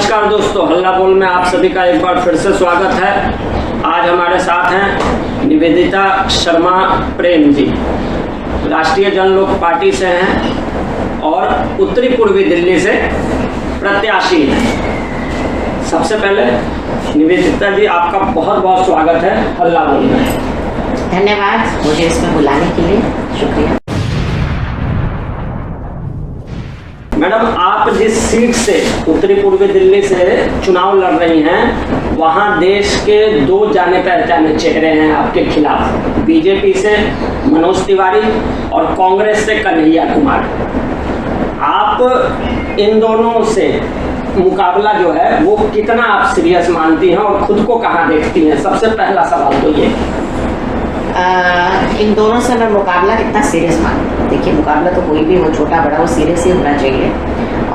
नमस्कार दोस्तों, हल्ला बोल में आप सभी का एक बार फिर से स्वागत है। आज हमारे साथ हैं निवेदिता शर्मा प्रेम जी, राष्ट्रीय जनलोक पार्टी से हैं और उत्तरी पूर्वी दिल्ली से प्रत्याशी हैं। सबसे पहले निवेदिता जी, आपका बहुत बहुत स्वागत है हल्ला बोल में। धन्यवाद मुझे इसमें बुलाने के लिए, शुक्रिया। मैडम, आप जिस सीट से उत्तरी पूर्वी दिल्ली से चुनाव लड़ रही हैं, वहां देश के दो जाने पहचाने चेहरे हैं आपके खिलाफ। बीजेपी से मनोज तिवारी और कांग्रेस से कन्हैया कुमार। आप इन दोनों से मुकाबला जो है वो कितना आप सीरियस मानती हैं और खुद को कहाँ देखती हैं? सबसे पहला सवाल तो ये। इन दोनों से मैं मुकाबला कितना सीरियस मानती हूँ। देखिए, मुकाबला तो कोई भी हो, छोटा बड़ा, वो सीरियस ही होना चाहिए।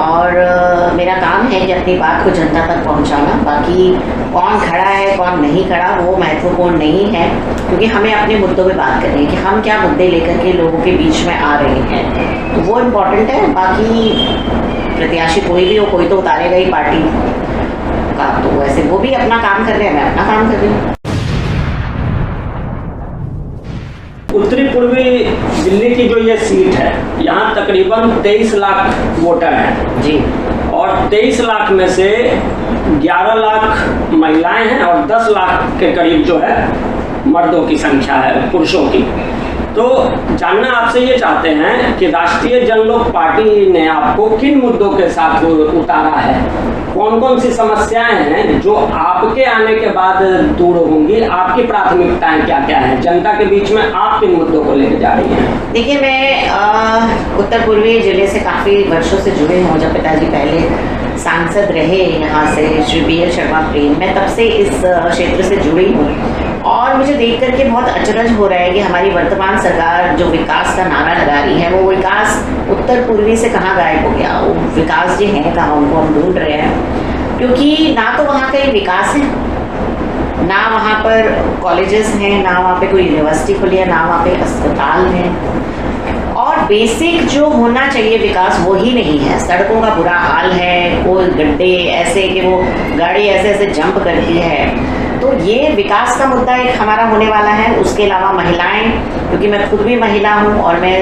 और मेरा काम है कि अपनी बात को जनता तक पहुँचाना। बाकी कौन खड़ा है कौन नहीं खड़ा वो महत्वपूर्ण नहीं है, क्योंकि हमें अपने मुद्दों पे बात करनी है कि हम क्या मुद्दे लेकर के लोगों के बीच में आ रहे हैं, तो वो इम्पोर्टेंट है। बाकी प्रत्याशी कोई भी हो, कोई तो उतारेगा ही पार्टी का, तो वैसे वो भी अपना काम कर रहे हैं, मैं अपना काम कर रही हूँ। उत्तरी पूर्वी दिल्ली की जो ये सीट है, यहाँ तकरीबन 23 लाख वोटर हैं जी, और 23 लाख में से 11 लाख महिलाएं हैं और 10 लाख के करीब जो है मर्दों की संख्या है, पुरुषों की। तो जानना आपसे ये चाहते हैं कि राष्ट्रीय जनलोक पार्टी ने आपको किन मुद्दों के साथ उतारा है, कौन कौन सी समस्याएं हैं जो आपके आने के बाद दूर होंगी, आपकी प्राथमिकताएं क्या क्या हैं, जनता के बीच में आप किन मुद्दों को लेकर जा रही हैं? देखिए, मैं उत्तर पूर्वी जिले से काफ़ी वर्षों से जुड़े हूँ। जब पिताजी पहले सांसद रहे यहाँ से, श्री BL शर्मा प्रेम, मैं तब से इस क्षेत्र से जुड़ी हूँ और मुझे देख करके बहुत अचरज हो रहा है कि हमारी वर्तमान सरकार जो विकास का नारा लगा रही है, वो विकास उत्तर पूर्वी से कहाँ गायब हो गया। वो विकास जो है कहाँ, उनको हम ढूंढ रहे हैं, क्योंकि ना तो वहाँ का विकास है, ना वहाँ पर कॉलेजेस हैं, ना वहाँ पे कोई यूनिवर्सिटी खुली है, ना वहाँ पे अस्पताल है, और बेसिक जो होना चाहिए विकास वो ही नहीं है। सड़कों का बुरा हाल है, वो गड्ढे ऐसे कि वो गाड़ी ऐसे ऐसे जंप करती है। तो ये विकास का मुद्दा एक हमारा होने वाला है। उसके अलावा महिलाएं, क्योंकि मैं खुद भी महिला हूँ और मैं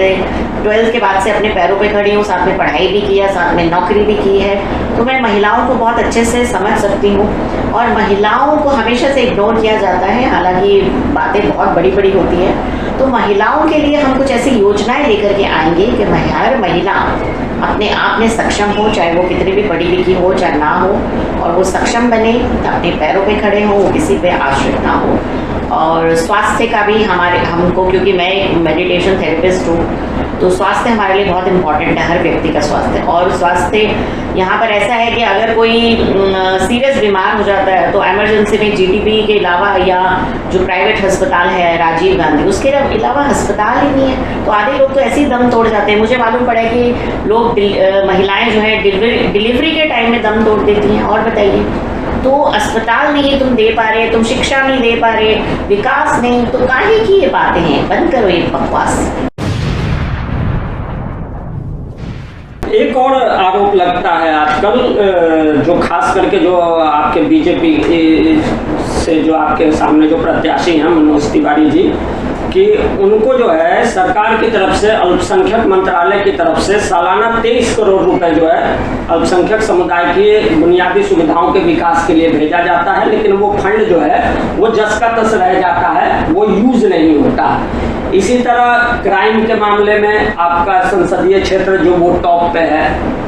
12th के बाद से अपने पैरों पे खड़ी हूँ, साथ में पढ़ाई भी किया, साथ में नौकरी भी की है, तो मैं महिलाओं को बहुत अच्छे से समझ सकती हूँ। और महिलाओं को हमेशा से इग्नोर किया जाता है, हालांकि बातें बहुत बड़ी बड़ी होती है। तो महिलाओं के लिए हम कुछ ऐसी योजनाएं लेकर के आएंगे कि हर महिला अपने आप में सक्षम हो, चाहे वो कितनी भी पढ़ी लिखी हो चाहे ना हो, और वो सक्षम बने, अपने पैरों पे खड़े हों, वो किसी पे आश्रित ना हो। और स्वास्थ्य का भी हमको, क्योंकि मैं एक मेडिटेशन थेरेपिस्ट हूँ, तो स्वास्थ्य हमारे लिए बहुत इम्पोर्टेंट है, हर व्यक्ति का स्वास्थ्य। और स्वास्थ्य यहाँ पर ऐसा है कि अगर कोई सीरियस बीमार हो जाता है तो इमरजेंसी में GTB के अलावा, या जो प्राइवेट अस्पताल है राजीव गांधी, उसके अलावा अस्पताल ही नहीं है, तो आधे लोग तो ऐसे ही दम तोड़ जाते हैं। मुझे मालूम पड़ा कि लोग महिलाएं जो है डिलीवरी के टाइम में दम तोड़ देती हैं। और बताइए, तो अस्पताल नहीं तुम दे पा रहे, तुम शिक्षा नहीं दे पा रहे, विकास नहीं, तो काहे की ये बातें हैं? बंद करो ये बकवास। एक और आरोप लगता है आजकल, जो खास करके जो आपके बीजेपी से जो आपके सामने जो प्रत्याशी हैं मनोज तिवारी जी, कि उनको जो है सरकार की तरफ से, अल्पसंख्यक मंत्रालय की तरफ से सालाना 23 करोड़ रुपए जो है अल्पसंख्यक समुदाय की बुनियादी सुविधाओं के विकास के लिए भेजा जाता है, लेकिन वो फंड जो है वो जस का तस रह जाता है, वो यूज नहीं होता। इसी तरह क्राइम के मामले में आपका संसदीय क्षेत्र जो वो टॉप पे है,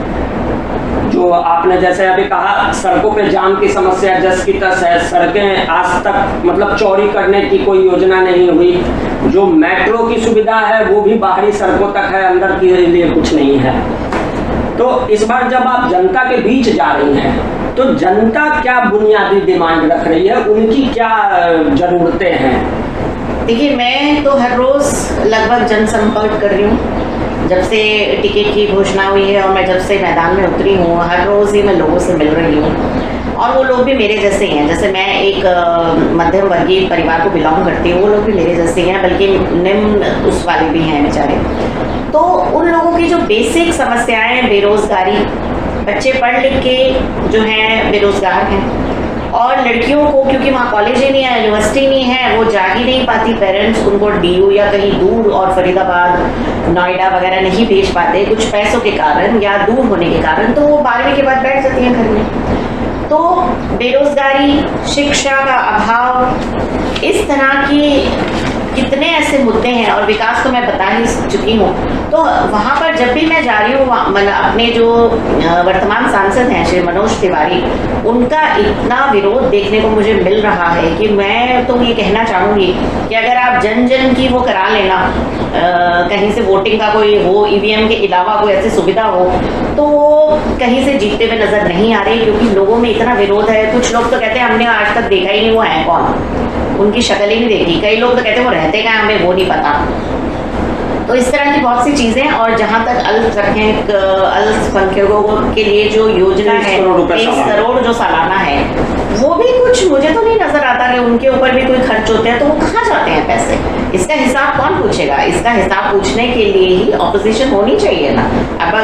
जो आपने जैसे अभी कहा, सड़कों पे जाम की समस्या जस की तस है, सड़कें आज तक मतलब चौड़ी करने की कोई योजना नहीं हुई, जो मेट्रो की सुविधा है वो भी बाहरी सड़कों तक है, अंदर के लिए कुछ नहीं है। तो इस बार जब आप जनता के बीच जा रही हैं, तो जनता क्या बुनियादी डिमांड रख रही है, उनकी क्या जरूरतें हैं? देखिए, मैं तो हर रोज लगभग जनसंपर्क कर रही हूँ। जब से टिकट की घोषणा हुई है और मैं जब से मैदान में उतरी हूँ, हर रोज ही मैं लोगों से मिल रही हूँ, और वो लोग भी मेरे जैसे ही हैं। जैसे मैं एक मध्यम वर्गीय परिवार को बिलोंग करती हूँ, वो लोग भी मेरे जैसे ही हैं, बल्कि निम्न उस वाले भी हैं बेचारे। तो उन लोगों की जो बेसिक समस्याएं, बेरोजगारी, बच्चे पढ़ लिख के जो हैं बेरोजगार हैं, और लड़कियों को क्योंकि वहाँ कॉलेज ही नहीं है, यूनिवर्सिटी नहीं है, वो जा ही नहीं पाती, पेरेंट्स उनको डीयू या कहीं दूर और फरीदाबाद नोएडा वगैरह नहीं भेज पाते कुछ पैसों के कारण या दूर होने के कारण, तो वो 12वीं के बाद बैठ जाती हैं घर में। तो बेरोजगारी, शिक्षा का अभाव, इस तरह की कितने ऐसे मुद्दे हैं, और विकास तो मैं बता ही चुकी हूँ। तो वहाँ पर जब भी मैं जा रही हूँ, अपने जो वर्तमान सांसद हैं श्री मनोज तिवारी, उनका इतना विरोध देखने को मुझे मिल रहा है कि मैं तो ये कहना चाहूँगी कि अगर आप जन जन की वो करा लेना, कहीं से वोटिंग का कोई हो, ईवीएम के अलावा कोई ऐसी सुविधा हो, तो वो कहीं से जीतते हुए नजर नहीं आ रही, क्योंकि लोगों में इतना विरोध है। कुछ लोग तो कहते हैं हमने आज तक देखा ही नहीं वो है कौन, उनकी शक्ल ही नहीं देखी। कई लोग तो कहते हैं वो रहते कहाँ, हमें वो नहीं पता। तो इस तरह की बहुत सी चीजें। और जहाँ तक अल्पसंख्यकों के लिए जो योजना है 23 करोड़ जो सालाना है, वो भी कुछ मुझे तो नहीं नजर आता कि उनके ऊपर भी कोई खर्च होते हैं, तो वो कहाँ जाते हैं पैसे, इसका हिसाब कौन पूछेगा? इसका हिसाब पूछने के लिए ही ऑपोजिशन होनी चाहिए ना। अब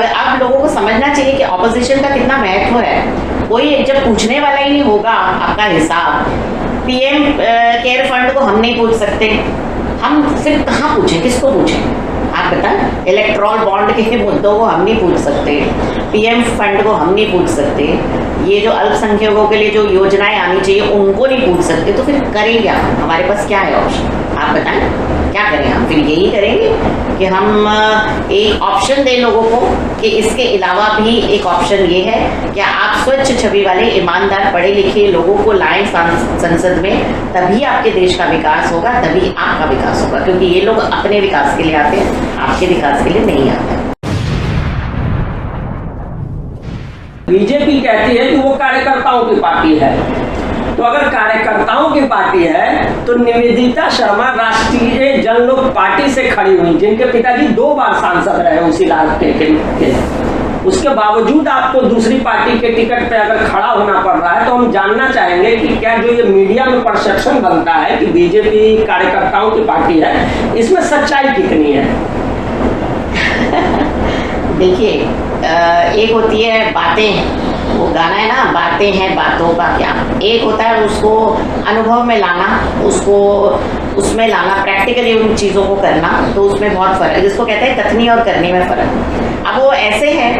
लोगों को समझना चाहिए कि ऑपोजिशन का कितना महत्व है। कोई जब पूछने वाला ही नहीं होगा आपका हिसाब, पीएम केयर फंड को हम नहीं पूछ सकते, हम फिर कहाँ पूछें, किसको पूछें? आप बताएं। इलेक्ट्रॉल बॉन्ड के मुद्दों को हम नहीं पूछ सकते, पीएम फंड को हम नहीं पूछ सकते, ये जो अल्पसंख्यकों के लिए जो योजनाएं आनी चाहिए उनको नहीं पूछ सकते, तो फिर करें क्या? हमारे पास क्या है ऑप्शन? आप बताएं क्या करें? हम फिर यही करेंगे कि हम एक ऑप्शन दें लोगों को कि इसके अलावा भी एक ऑप्शन ये है कि आप स्वच्छ छवि वाले ईमानदार पढ़े लिखे लोगों को लाएं संसद में, तभी आपके देश का विकास होगा, तभी आपका विकास होगा। क्योंकि ये लोग अपने विकास के लिए आते हैं, आपके विकास के लिए नहीं आते। बीजेपी कहती है कि वो कार्यकर्ताओं की पार्टी है, तो अगर कार्यकर्ताओं की पार्टी है तो निवेदिता शर्मा राष्ट्रीय जनलोक पार्टी से खड़ी हुई, जिनके पिताजी 2 बार सांसद रहे उसी लाल के, उसके बावजूद आपको दूसरी पार्टी के टिकट पे अगर खड़ा होना पड़ रहा है, तो हम जानना चाहेंगे कि क्या जो ये मीडिया में परसेप्शन बनता है कि बीजेपी कार्यकर्ताओं की पार्टी है, इसमें सच्चाई कितनी है? देखिए, एक होती है बातें, वो गाना है ना, बातें हैं बातों का क्या, एक होता है उसको अनुभव में लाना, उसको उसमें लाना, प्रैक्टिकली उन चीज़ों को करना, तो उसमें बहुत फर्क है, जिसको कहते हैं कथनी और करने में फ़र्क। अब वो ऐसे है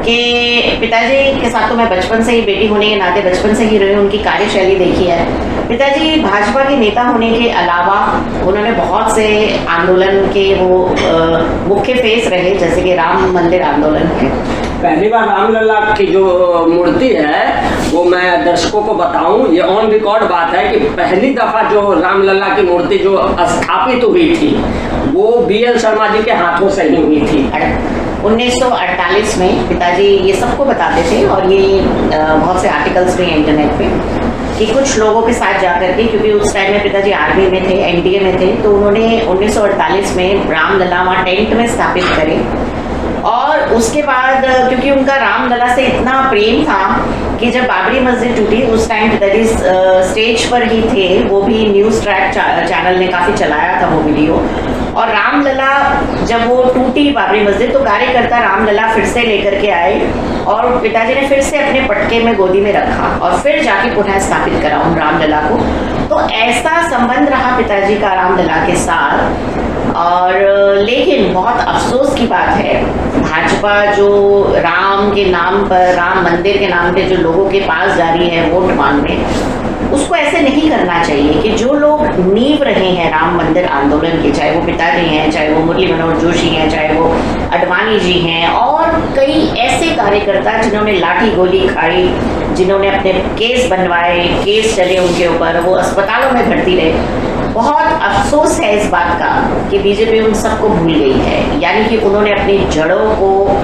कि पिताजी के साथ तो मैं बचपन से ही, बेटी होने के नाते बचपन से ही रही, उनकी कार्यशैली देखी है। पिताजी भाजपा के नेता होने के अलावा उन्होंने बहुत से आंदोलन के वो मुख्य फेस रहे, जैसे कि राम मंदिर आंदोलन है। पहली बार रामलला की जो मूर्ति है, वो मैं दर्शकों को बताऊं, ये ऑन रिकॉर्ड बात है कि पहली दफा जो रामलला की मूर्ति जो स्थापित हुई थी, वो बीएल शर्मा जी के हाथों से ही हुई थी। 1948 में पिताजी ये सबको बताते थे, और ये बहुत से आर्टिकल्स भी हैं इंटरनेट पे, कि कुछ लोगों के साथ जाकर के, क्योंकि उस टाइम में पिताजी आर्मी में थे, एनडीए में थे, तो उन्होंने 1948 में रामलला वहाँ टेंट में स्थापित करे। और उसके बाद क्योंकि उनका रामलला से इतना प्रेम था कि जब बाबरी मस्जिद टूटी, उस टाइम पिताजी स्टेज पर ही थे, वो भी न्यूज़ ट्रैक चैनल ने काफ़ी चलाया था वो वीडियो। और रामलला जब वो टूटी बाबरी मस्जिद, तो कार्यकर्ता रामलला फिर से लेकर के आए, और पिताजी ने फिर से अपने पटके में गोदी में रखा, और फिर जाके पुनः स्थापित करा उन रामलला को। तो ऐसा संबंध रहा पिताजी का रामलला के साथ। और लेकिन बहुत अफसोस की बात है, भाजपा जो राम के नाम पर, राम मंदिर के नाम पे जो लोगों के पास जा रही है वोट मांगने, उसको ऐसे नहीं करना चाहिए कि जो लोग नींव रहे हैं राम मंदिर आंदोलन के, चाहे वो पिताजी हैं, चाहे वो मुरली मनोहर जोशी हैं, चाहे वो अडवाणी जी हैं, और कई ऐसे कार्यकर्ता जिन्होंने लाठी गोली खाई, जिन्होंने अपने केस बनवाए, केस चले उनके ऊपर, वो अस्पतालों में भर्ती रहे। बहुत अफसोस है इस बात का कि बीजेपी उन सबको भूल गई है, यानी कि उन्होंने अपनी जड़ों को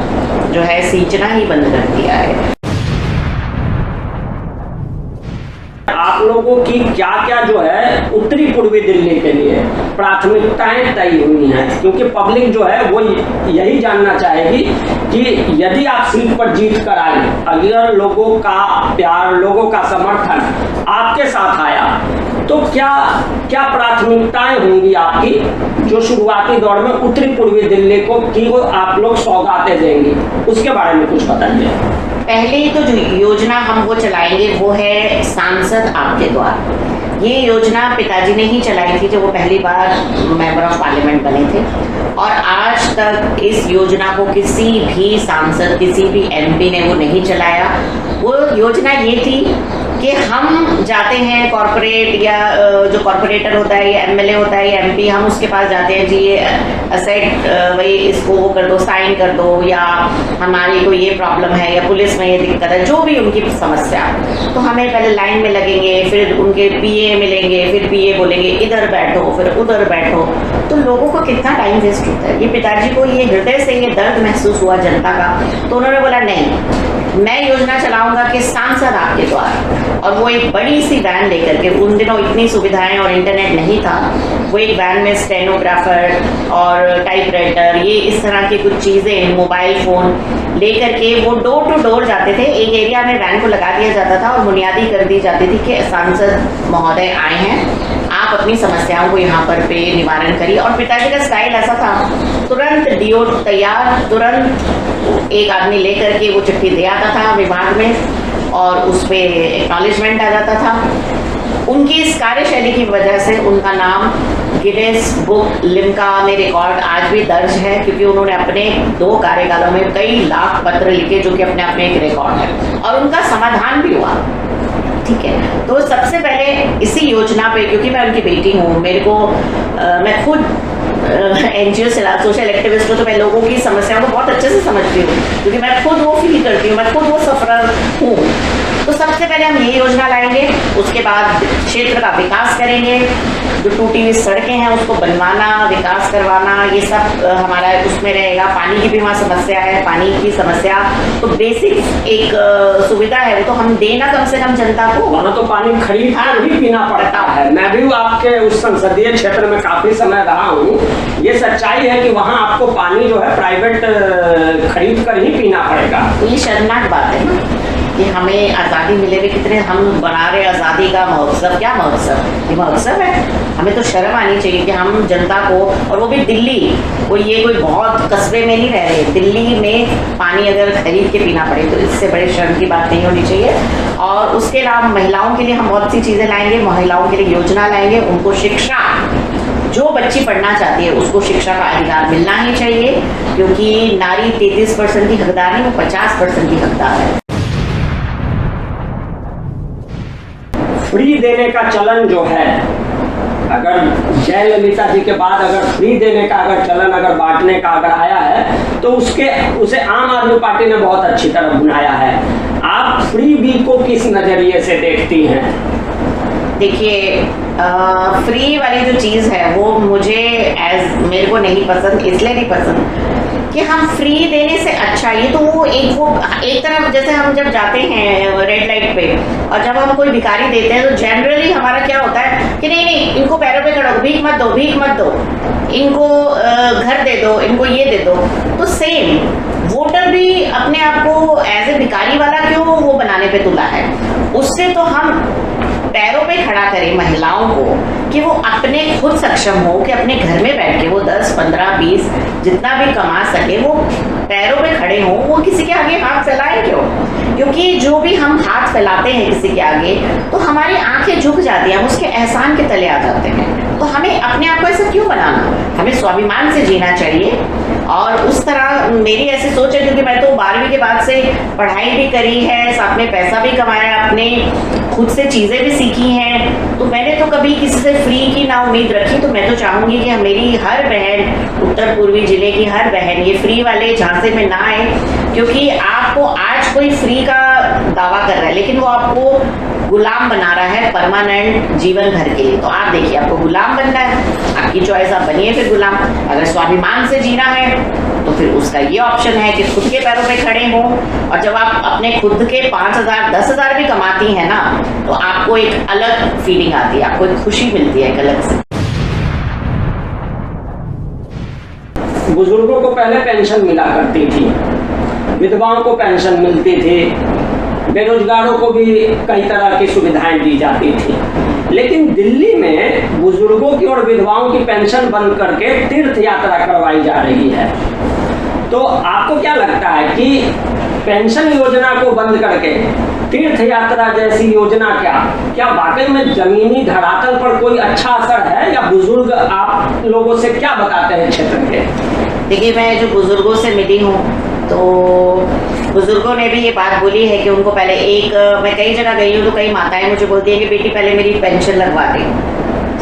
जो है सींचना ही बंद कर दिया है। आप लोगों की क्या क्या जो है उत्तरी पूर्वी दिल्ली के लिए प्राथमिकताएं तय हुई हैं? क्योंकि पब्लिक जो है वो यही जानना चाहेगी कि यदि आप सीट पर जीत कर आए, अगर लोगों का प्यार, लोगों का समर्थन आपके साथ आया, तो क्या क्या प्राथमिकताएं होंगी आपकी जो शुरुआती दौर में उत्तरी पूर्वी दिल्ली को की वो आप लोग सौगातें देंगी? उसके बारे में कुछ बताइए। पहले तो जो योजना हम वो चलाएंगे वो है सांसद आपके द्वार। ये योजना पिताजी ने ही चलाई थी जब वो पहली बार मेंबर ऑफ पार्लियामेंट बने थे, और आज तक इस योजना को किसी भी सांसद, किसी भी एमपी ने वो नहीं चलाया। वो योजना ये थी कि हम जाते हैं कॉरपोरेट या जो कॉरपोरेटर होता है या एमएलए होता है या एमपी, हम उसके पास जाते हैं, जी ये असेट वही इसको वो कर दो, साइन कर दो, या हमारी कोई ये प्रॉब्लम है या पुलिस में ये दिक्कत है, जो भी उनकी समस्या, तो हमें पहले लाइन में लगेंगे, फिर उनके पीए मिलेंगे, फिर पीए बोलेंगे इधर बैठो, फिर उधर बैठो। तो लोगों को कितना टाइम वेस्ट होता है। ये पिताजी को ये हृदय से ये दर्द महसूस हुआ जनता का, तो उन्होंने बोला नहीं, मैं योजना चलाऊंगा कि सांसद आपके द्वार। और वो एक बड़ी सी वैन लेकर के, उन दिनों इतनी सुविधाएं और इंटरनेट नहीं था, वो एक वैन में स्टेनोग्राफर और टाइपराइटर, ये इस तरह की कुछ चीज़ें, मोबाइल फ़ोन लेकर के वो डोर टू डोर जाते थे। एक एरिया में वैन को लगा दिया जाता था और बुनियादी कर दी जाती थी कि सांसद महोदय आए हैं, आप अपनी समस्याओं को यहाँ पर पे निवारण करिए। और पिताजी का स्टाइल ऐसा था, तुरंत डीओ तैयार, तुरंत एक आदमी लेकर के वो चिट्ठी दे आता था विभाग में और उस पर एक्नॉलेजमेंट आ जाता था। उनकी इस कार्यशैली की वजह से उनका नाम गिनेस बुक लिम्का में रिकॉर्ड आज भी दर्ज है, क्योंकि उन्होंने अपने 2 कार्यकालों में कई लाख पत्र लिखे, जो कि अपने आप में एक रिकॉर्ड है, और उनका समाधान भी हुआ। ठीक है, तो सबसे पहले इसी योजना पे, क्योंकि मैं उनकी बेटी हूँ, मेरे को मैं खुद एनजीओ से सोशल एक्टिविस्ट हूँ, तो मैं लोगों की समस्याओं को बहुत अच्छे से समझती हूँ, क्योंकि मैं खुद वो फील करती हूँ, मैं खुद वो सफर हूँ। तो सबसे पहले हम ये योजना लाएंगे, उसके बाद क्षेत्र का विकास करेंगे, जो टूटी हुई सड़कें हैं उसको बनवाना, विकास करवाना, ये सब हमारा उसमें रहेगा। पानी की भी वहाँ समस्या है, पानी की समस्या तो बेसिक एक सुविधा है, वो तो हम देना कम से कम जनता को। वहाँ तो पानी खरीद कर भी पीना पड़ता है। मैं भी आपके उस संसदीय क्षेत्र में काफी समय रहा हूँ, ये सच्चाई है कि वहाँ आपको पानी जो है प्राइवेट खरीद कर ही पीना पड़ेगा। ये शर्मनाक बात है ना कि हमें आज़ादी मिले हुए, कितने हम बना रहे आज़ादी का महोत्सव। क्या महोत्सव, ये महोत्सव है। हमें तो शर्म आनी चाहिए कि हम जनता को, और वो भी दिल्ली, कोई बहुत कस्बे में नहीं रह रहे, दिल्ली में पानी अगर खरीद के पीना पड़े, तो इससे बड़े शर्म की बात नहीं होनी चाहिए। और उसके अलावा महिलाओं के लिए हम बहुत सी चीज़ें लाएंगे, महिलाओं के लिए योजना लाएंगे, उनको शिक्षा, जो बच्ची पढ़ना चाहती है उसको शिक्षा का अधिकार मिलना ही चाहिए, क्योंकि नारी 33% की हकदार नहीं, वो 50% की हकदार है। फ्री देने का चलन जो है, अगर जयललिता जी के बाद अगर फ्री देने का अगर चलन, अगर बांटने का अगर आया है, तो उसे आम आदमी पार्टी ने बहुत अच्छी तरह बुनाया है। आप फ्री बी को किस नजरिए से देखती हैं? देखिए, फ्री वाली जो चीज़ है वो मेरे को नहीं पसंद, इसलिए नहीं पसंद कि हम फ्री देने से अच्छा, ये तो वो एक तरफ, जैसे हम जब जाते हैं रेड लाइट पे और जब हम कोई भिखारी देते हैं, तो जनरली हमारा क्या होता है कि नहीं इनको पैरों पे खड़ो, भीख मत दो, इनको घर दे दो, इनको ये दे दो। तो सेम वोटर भी अपने आप को एज ए भिखारी वाला क्यों वो बनाने पे तुला है। उससे तो हम पैरों पे खड़ा करें महिलाओं को कि वो अपने खुद सक्षम हो, कि अपने घर में बैठ के वो 10, 15, 20 जितना भी कमा सके, वो पैरों पे खड़े हों, वो किसी के आगे हाथ फैलाए क्यों? क्योंकि जो भी हम हाथ फैलाते हैं किसी के आगे, तो हमारी आंखें झुक जाती हैं, हम उसके एहसान के तले आ जाते हैं। तो हमें अपने आप को ऐसा क्यों बनाना? हमें स्वाभिमान से जीना चाहिए। और उस तरह मेरी ऐसी सोच है, क्योंकि मैं तो 12वीं के बाद से पढ़ाई भी करी है, साथ में पैसा भी कमाया, अपने खुद से चीज़ें भी सीखी हैं, तो मैंने तो कभी किसी से फ्री की ना उम्मीद रखी। तो मैं तो चाहूँगी कि मेरी हर बहन, उत्तर पूर्वी जिले की हर बहन ये फ्री वाले झांसे में ना आए, क्योंकि आपको आज कोई फ्री का दावा कर रहा है, लेकिन वो आपको गुलाम बना रहा है परमानेंट जीवन भर के लिए। तो आप देखिए, आपको गुलाम बनना है, आपकी चॉइस, आप बनिए फिर गुलाम। अगर स्वाभिमान से जीना है तो फिर उसका ये ऑप्शन है कि खुद के पैरों पे खड़े हों। और जब आप अपने खुद के 5,000, 10,000 भी कमाती हैं ना, तो आपको एक अलग फीलिंग आती है, आपको एक खुशी मिलती है एक अलग से। बुजुर्गों को पहले पेंशन मिला करती थी, विधवाओं को पेंशन मिलती थी, बेरोजगारों को भी कई तरह की सुविधाएं दी जाती थी। लेकिन दिल्ली में बुजुर्गों की और विधवाओं की पेंशन बंद करके तीर्थ यात्रा करवाई जा रही है। तो आपको क्या लगता है कि पेंशन योजना को बंद करके तीर्थ यात्रा जैसी योजना क्या वाकई में जमीनी धरातल पर कोई अच्छा असर है, या बुजुर्ग आप लोगों से क्या बताते हैं क्षेत्र के? देखिए, मैं जो बुजुर्गों से मिली हूँ तो बुजुर्गों ने भी ये बात बोली है कि उनको पहले मैं कई जगह गई हूँ तो कई माताएं मुझे बोलती है कि बेटी पहले मेरी पेंशन लगवा दे,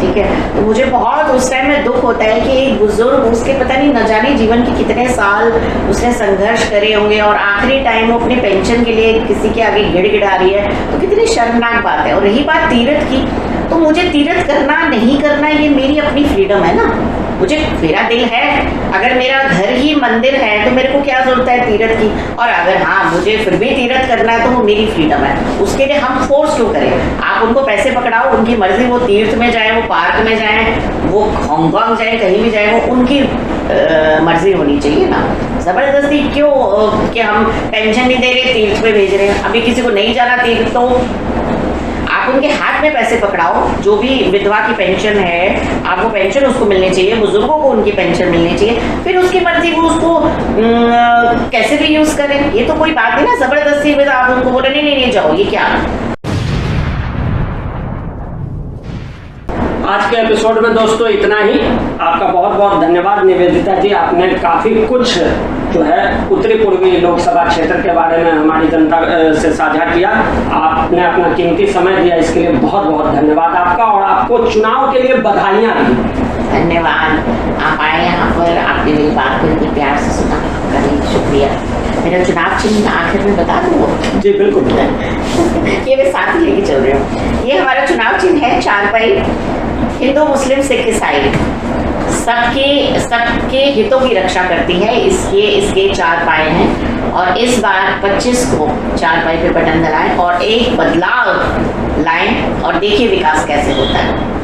ठीक है। तो मुझे बहुत उस टाइम में दुख होता है कि एक बुजुर्ग, उसके पता नहीं न जाने जीवन के कितने साल उसने संघर्ष करे होंगे और आखिरी टाइम वो अपनी पेंशन के लिए किसी के आगे गिड़गिड़ा रही है, तो कितनी शर्मनाक बात है। और रही बात तीर्थ की, तो मुझे तीर्थ करना नहीं करना ये मेरी अपनी फ्रीडम है ना, मुझे मेरा दिल है, अगर मेरा घर ही मंदिर है तो मेरे को क्या जरूरत है तीर्थ की। और अगर हाँ मुझे फिर भी तीर्थ करना है तो वो मेरी फ्रीडम है, उसके लिए हम फोर्स क्यों करें। आप उनको पैसे पकड़ाओ, उनकी मर्जी, वो तीर्थ में जाए, वो पार्क में जाए, वो हांगकांग जाए, कहीं भी जाए, वो उनकी मर्जी होनी चाहिए ना। जबरदस्ती क्यों कि हम पेंशन नहीं दे रहे तीर्थ में भेज रहे हैं। अभी किसी को नहीं जाना तीर्थ तो आप उनके हाथ में पैसे पकड़ाओ, जो भी विधवा की पेंशन है आपको पेंशन उसको मिलनी चाहिए, बुजुर्गों को उनकी पेंशन मिलनी चाहिए, फिर उसकी मर्जी वो उसको कैसे भी यूज करें। ये तो कोई बात नहीं ना जबरदस्ती में आप उनको बोले नहीं जाओ, ये क्या। आज के एपिसोड में दोस्तों इतना ही। आपका बहुत बहुत धन्यवाद निवेदिता जी, आपने काफी कुछ जो है उत्तरी पूर्वी लोकसभा क्षेत्र के बारे में हमारी जनता से साझा किया। आपने अपना कीमती समय दिया, इसके लिए बहुत बहुत धन्यवाद आपका, और आपको चुनाव के लिए बधाइयाँ भी। धन्यवाद, आप आए यहाँ पर, आपने मेरी बात को इतने प्यार से सुना, आपका भी शुक्रिया। मेरा चुनाव चिन्ह आखिर में बता दूँ? जी बिल्कुल। ये मैं साथ ही लेके चल रही हूँ। ये हमारा चुनाव चिन्ह है चारपाई, हिंदू मुस्लिम सिख ईसाई सबके हितों की रक्षा करती है। इसके 4 पाए हैं, और इस बार 25 को 4 पाई पे बटन दबाएं और एक बदलाव लाएं, और देखिए विकास कैसे होता है।